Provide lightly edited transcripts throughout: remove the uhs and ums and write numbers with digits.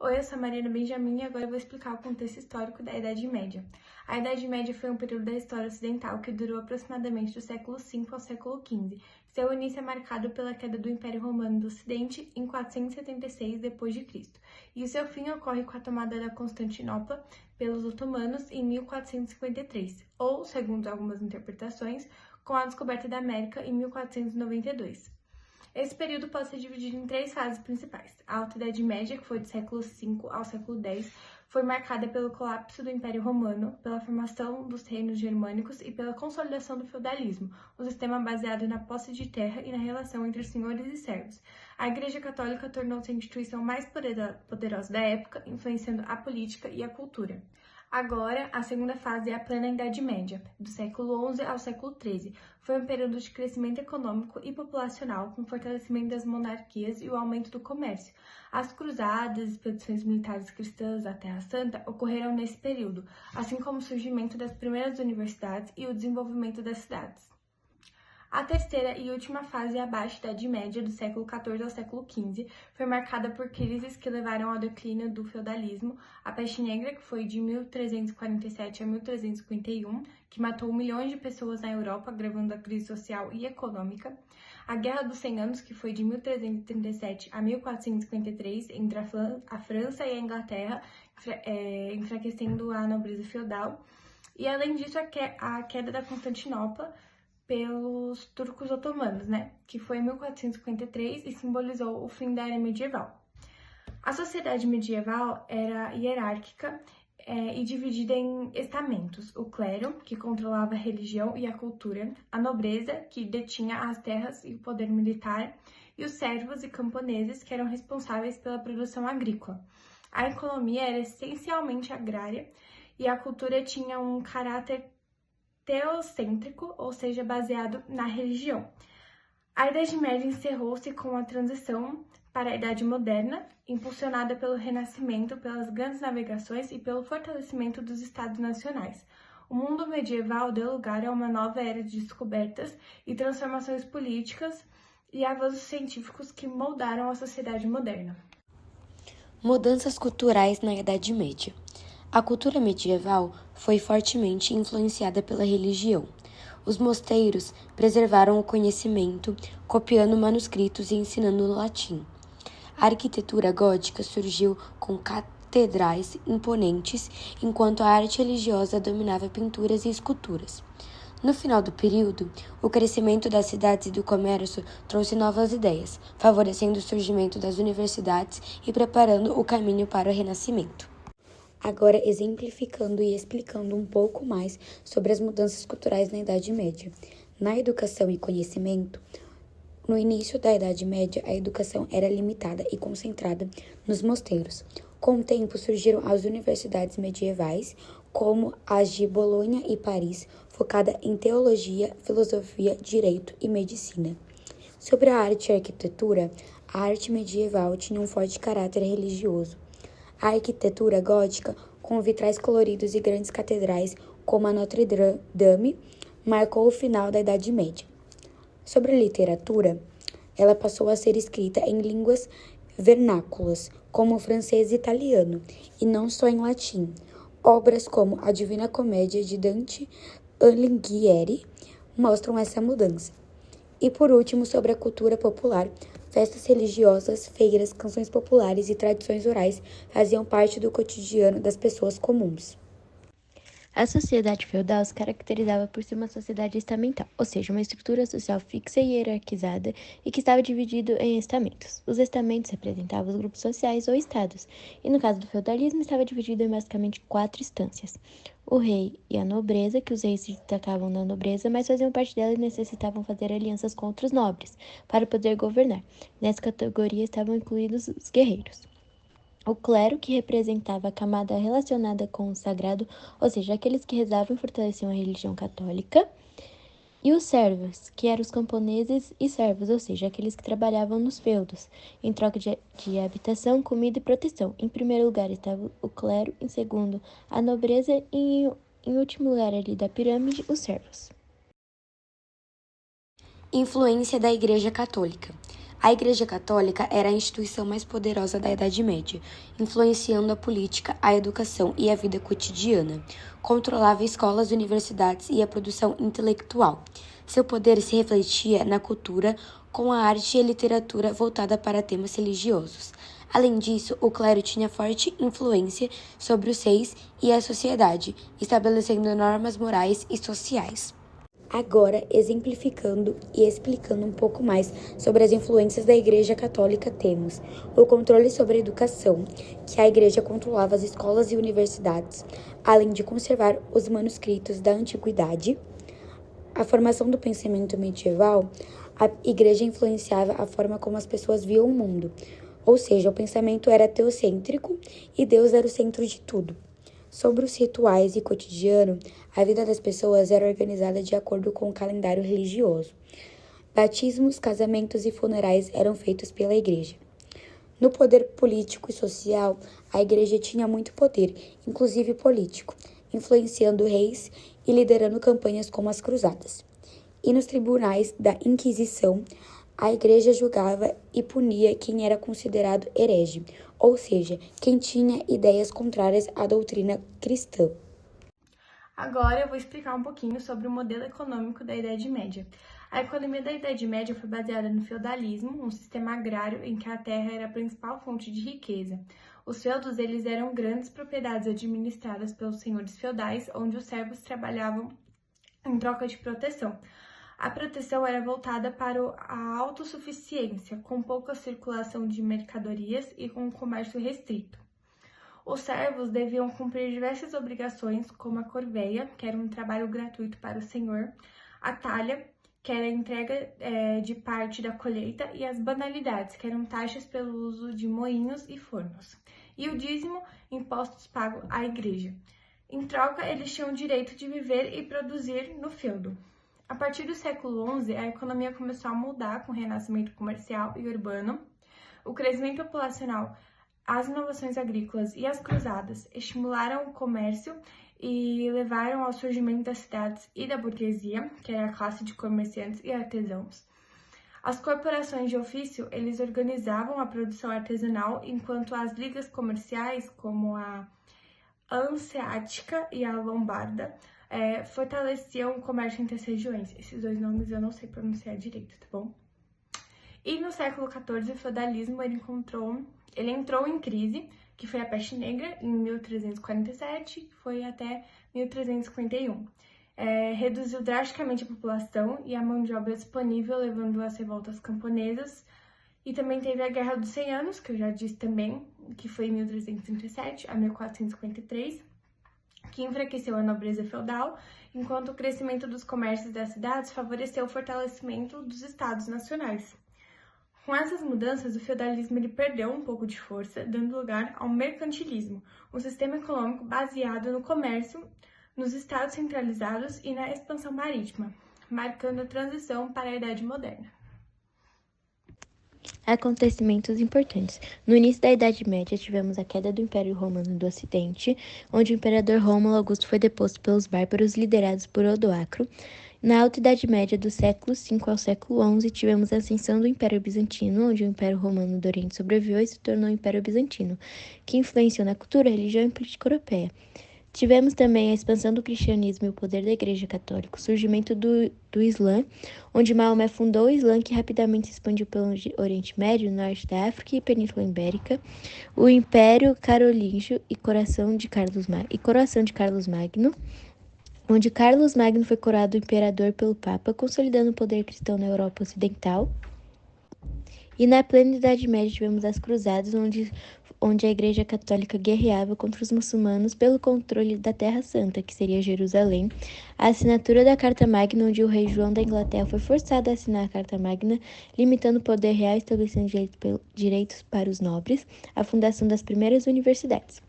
Oi, eu sou a Mariana Benjamin e agora eu vou explicar o contexto histórico da Idade Média. A Idade Média foi um período da história ocidental que durou aproximadamente do século V ao século XV. Seu início é marcado pela queda do Império Romano do Ocidente em 476 d.C. e o seu fim ocorre com a tomada da Constantinopla pelos otomanos em 1453, ou, segundo algumas interpretações, com a descoberta da América em 1492. Esse período pode ser dividido em três fases principais. A Alta Idade Média, que foi do século V ao século X, foi marcada pelo colapso do Império Romano, pela formação dos reinos germânicos e pela consolidação do feudalismo, um sistema baseado na posse de terra e na relação entre senhores e servos. A Igreja Católica tornou-se a instituição mais poderosa da época, influenciando a política e a cultura. Agora, a segunda fase é a Plena Idade Média, do século XI ao século XIII. Foi um período de crescimento econômico e populacional, com o fortalecimento das monarquias e o aumento do comércio. As cruzadas, expedições militares cristãs à Terra Santa ocorreram nesse período, assim como o surgimento das primeiras universidades e o desenvolvimento das cidades. A terceira e última fase, a Baixa Idade Média, do século XIV ao século XV, foi marcada por crises que levaram ao declínio do feudalismo, a Peste Negra, que foi de 1347 a 1351, que matou milhões de pessoas na Europa, agravando a crise social e econômica, a Guerra dos 100 Anos, que foi de 1337 a 1453, entre a França e a Inglaterra, enfraquecendo a nobreza feudal, e além disso a queda da Constantinopla pelos turcos otomanos, que foi em 1453 e simbolizou o fim da era medieval. A sociedade medieval era hierárquica e dividida em estamentos: o clero, que controlava a religião e a cultura, a nobreza, que detinha as terras e o poder militar, e os servos e camponeses, que eram responsáveis pela produção agrícola. A economia era essencialmente agrária e a cultura tinha um caráter teocêntrico, ou seja, baseado na religião. A Idade Média encerrou-se com a transição para a Idade Moderna, impulsionada pelo Renascimento, pelas grandes navegações e pelo fortalecimento dos Estados nacionais. O mundo medieval deu lugar a uma nova era de descobertas e transformações políticas e avanços científicos que moldaram a sociedade moderna. Mudanças culturais na Idade Média. A cultura medieval foi fortemente influenciada pela religião. Os mosteiros preservaram o conhecimento, copiando manuscritos e ensinando o latim. A arquitetura gótica surgiu com catedrais imponentes, enquanto a arte religiosa dominava pinturas e esculturas. No final do período, o crescimento das cidades e do comércio trouxe novas ideias, favorecendo o surgimento das universidades e preparando o caminho para o Renascimento. Agora, exemplificando e explicando um pouco mais sobre as mudanças culturais na Idade Média. Na educação e conhecimento, no início da Idade Média, a educação era limitada e concentrada nos mosteiros. Com o tempo, surgiram as universidades medievais, como as de Bolonha e Paris, focada em teologia, filosofia, direito e medicina. Sobre a arte e a arquitetura, a arte medieval tinha um forte caráter religioso. A arquitetura gótica, com vitrais coloridos e grandes catedrais, como a Notre Dame, marcou o final da Idade Média. Sobre a literatura, ela passou a ser escrita em línguas vernáculas, como o francês e italiano, e não só em latim. Obras como A Divina Comédia de Dante Alighieri mostram essa mudança. E por último, sobre a cultura popular, festas religiosas, feiras, canções populares e tradições orais faziam parte do cotidiano das pessoas comuns. A sociedade feudal se caracterizava por ser uma sociedade estamental, ou seja, uma estrutura social fixa e hierarquizada e que estava dividido em estamentos. Os estamentos representavam os grupos sociais ou estados, e no caso do feudalismo estava dividido em basicamente 4 instâncias: o rei e a nobreza, que os reis se destacavam na nobreza, mas faziam parte dela e necessitavam fazer alianças com outros nobres para poder governar. Nessa categoria estavam incluídos os guerreiros. O clero, que representava a camada relacionada com o sagrado, ou seja, aqueles que rezavam e fortaleciam a religião católica, e os servos, que eram os camponeses e servos, ou seja, aqueles que trabalhavam nos feudos, em troca de habitação, comida e proteção. Em primeiro lugar estava o clero, em segundo a nobreza e em último lugar ali da pirâmide, os servos. Influência da Igreja Católica. A Igreja Católica era a instituição mais poderosa da Idade Média, influenciando a política, a educação e a vida cotidiana. Controlava escolas, universidades e a produção intelectual. Seu poder se refletia na cultura, com a arte e a literatura voltada para temas religiosos. Além disso, o clero tinha forte influência sobre os reis e a sociedade, estabelecendo normas morais e sociais. Agora, exemplificando e explicando um pouco mais sobre as influências da Igreja Católica, temos o controle sobre a educação, que a Igreja controlava as escolas e universidades, além de conservar os manuscritos da antiguidade. A formação do pensamento medieval, a Igreja influenciava a forma como as pessoas viam o mundo, ou seja, o pensamento era teocêntrico e Deus era o centro de tudo. Sobre os rituais e cotidiano, a vida das pessoas era organizada de acordo com o calendário religioso. Batismos, casamentos e funerais eram feitos pela Igreja. No poder político e social, a Igreja tinha muito poder, inclusive político, influenciando reis e liderando campanhas como as Cruzadas. E nos tribunais da Inquisição, a Igreja julgava e punia quem era considerado herege, ou seja, quem tinha ideias contrárias à doutrina cristã. Agora eu vou explicar um pouquinho sobre o modelo econômico da Idade Média. A economia da Idade Média foi baseada no feudalismo, um sistema agrário em que a terra era a principal fonte de riqueza. Os feudos eles eram grandes propriedades administradas pelos senhores feudais, onde os servos trabalhavam em troca de proteção. A proteção era voltada para a autossuficiência, com pouca circulação de mercadorias e com um comércio restrito. Os servos deviam cumprir diversas obrigações, como a corveia, que era um trabalho gratuito para o senhor, a talha, que era a entrega de parte da colheita, e as banalidades, que eram taxas pelo uso de moinhos e fornos. E o dízimo, impostos pagos à igreja. Em troca, eles tinham o direito de viver e produzir no feudo. A partir do século XI, a economia começou a mudar com o renascimento comercial e urbano, o crescimento populacional, as inovações agrícolas e as cruzadas estimularam o comércio e levaram ao surgimento das cidades e da burguesia, que era a classe de comerciantes e artesãos. As corporações de ofício, eles organizavam a produção artesanal, enquanto as ligas comerciais, como a Hanseática e a Lombarda, fortaleciam o comércio entre as regiões. Esses dois nomes eu não sei pronunciar direito, tá bom? E no século XIV, o feudalismo ele entrou em crise, que foi a peste negra, em 1347, foi até 1351. Reduziu drasticamente a população e a mão de obra disponível, levando às revoltas camponesas. E também teve a Guerra dos 100 Anos, que eu já disse também, que foi em 1337 a 1453, que enfraqueceu a nobreza feudal, enquanto o crescimento dos comércios das cidades favoreceu o fortalecimento dos estados nacionais. Com essas mudanças, o feudalismo ele perdeu um pouco de força, dando lugar ao mercantilismo, um sistema econômico baseado no comércio, nos estados centralizados e na expansão marítima, marcando a transição para a Idade Moderna. Acontecimentos importantes. No início da Idade Média, tivemos a queda do Império Romano do Ocidente, onde o imperador Rômulo Augusto foi deposto pelos bárbaros liderados por Odoacro. Na Alta Idade Média, do século V ao século XI, tivemos a ascensão do Império Bizantino, onde o Império Romano do Oriente sobreviveu e se tornou o Império Bizantino, que influenciou na cultura, religião e política europeia. Tivemos também a expansão do cristianismo e o poder da Igreja Católica, o surgimento do Islã, onde Maomé fundou o Islã, que rapidamente se expandiu pelo Oriente Médio, norte da África e Península Ibérica, o Império Carolíngio e coroação de Carlos Magno, onde Carlos Magno foi coroado imperador pelo Papa, consolidando o poder cristão na Europa Ocidental. E na plena Idade Média tivemos as Cruzadas, onde a Igreja Católica guerreava contra os muçulmanos pelo controle da Terra Santa, que seria Jerusalém, a assinatura da Carta Magna, onde o rei João da Inglaterra foi forçado a assinar a Carta Magna, limitando o poder real e estabelecendo direitos para os nobres, a fundação das primeiras universidades.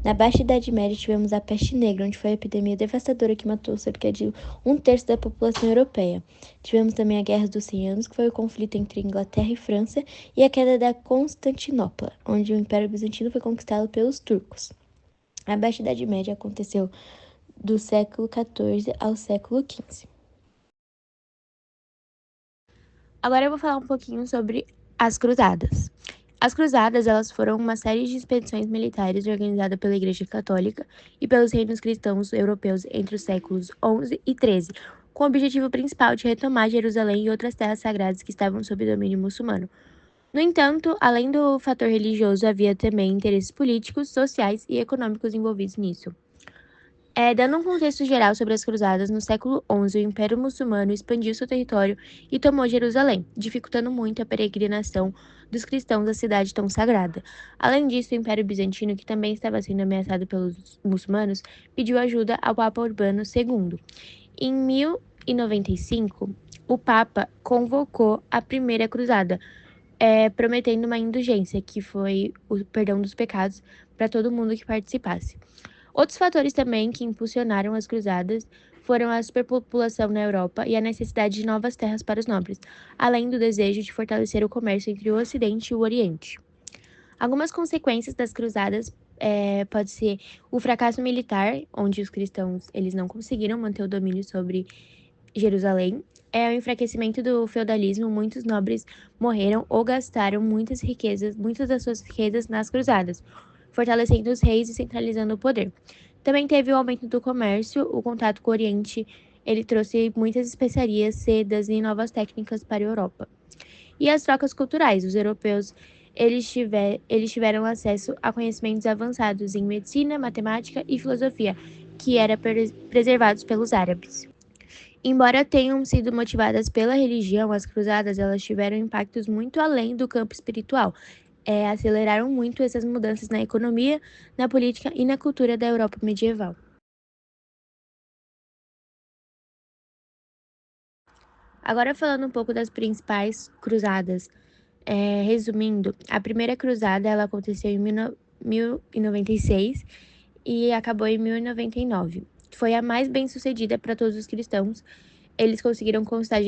Na Baixa Idade Média tivemos a Peste Negra, onde foi a epidemia devastadora que matou cerca de 1/3 da população europeia. Tivemos também a Guerra dos 100 Anos, que foi o conflito entre Inglaterra e França, e a queda da Constantinopla, onde o Império Bizantino foi conquistado pelos turcos. A Baixa Idade Média aconteceu do século XIV ao século XV. Agora eu vou falar um pouquinho sobre As Cruzadas. As Cruzadas, elas foram uma série de expedições militares organizada pela Igreja Católica e pelos reinos cristãos europeus entre os séculos XI e XIII, com o objetivo principal de retomar Jerusalém e outras terras sagradas que estavam sob domínio muçulmano. No entanto, além do fator religioso, havia também interesses políticos, sociais e econômicos envolvidos nisso. Dando um contexto geral sobre as cruzadas, no século XI, o Império Muçulmano expandiu seu território e tomou Jerusalém, dificultando muito a peregrinação dos cristãos à cidade tão sagrada. Além disso, o Império Bizantino, que também estava sendo ameaçado pelos muçulmanos, pediu ajuda ao Papa Urbano II. Em 1095, o Papa convocou a Primeira Cruzada, prometendo uma indulgência, que foi o perdão dos pecados para todo mundo que participasse. Outros fatores também que impulsionaram as cruzadas foram a superpopulação na Europa e a necessidade de novas terras para os nobres, além do desejo de fortalecer o comércio entre o Ocidente e o Oriente. Algumas consequências das cruzadas pode ser o fracasso militar, onde os cristãos eles não conseguiram manter o domínio sobre Jerusalém, o enfraquecimento do feudalismo, muitos nobres morreram ou gastaram muitas das suas riquezas nas cruzadas, fortalecendo os reis e centralizando o poder. Também teve o aumento do comércio, o contato com o Oriente, ele trouxe muitas especiarias, sedas e novas técnicas para a Europa. E as trocas culturais, os europeus eles tiveram acesso a conhecimentos avançados em medicina, matemática e filosofia, que eram preservados pelos árabes. Embora tenham sido motivadas pela religião, as cruzadas elas tiveram impactos muito além do campo espiritual. Aceleraram muito essas mudanças na economia, na política e na cultura da Europa medieval. Agora falando um pouco das principais cruzadas. Resumindo, a primeira cruzada ela aconteceu em 1096 e acabou em 1099. Foi a mais bem sucedida para todos os cristãos. Eles conseguiram conquistar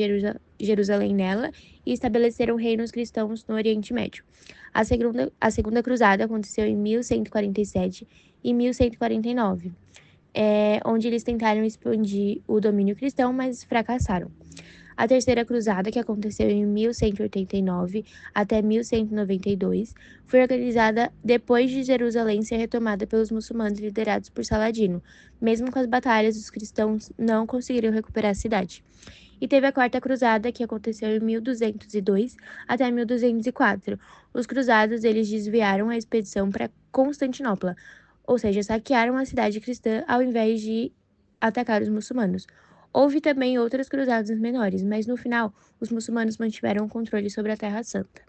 Jerusalém nela e estabeleceram reinos cristãos no Oriente Médio. A segunda cruzada aconteceu em 1147 e 1149, onde eles tentaram expandir o domínio cristão, mas fracassaram. A terceira cruzada, que aconteceu em 1189 até 1192, foi organizada depois de Jerusalém ser retomada pelos muçulmanos liderados por Saladino. Mesmo com as batalhas, os cristãos não conseguiram recuperar a cidade. E teve a quarta cruzada, que aconteceu em 1202 até 1204. Os cruzados eles desviaram a expedição para Constantinopla, ou seja, saquearam a cidade cristã ao invés de atacar os muçulmanos. Houve também outras cruzadas menores, mas no final, os muçulmanos mantiveram o controle sobre a Terra Santa.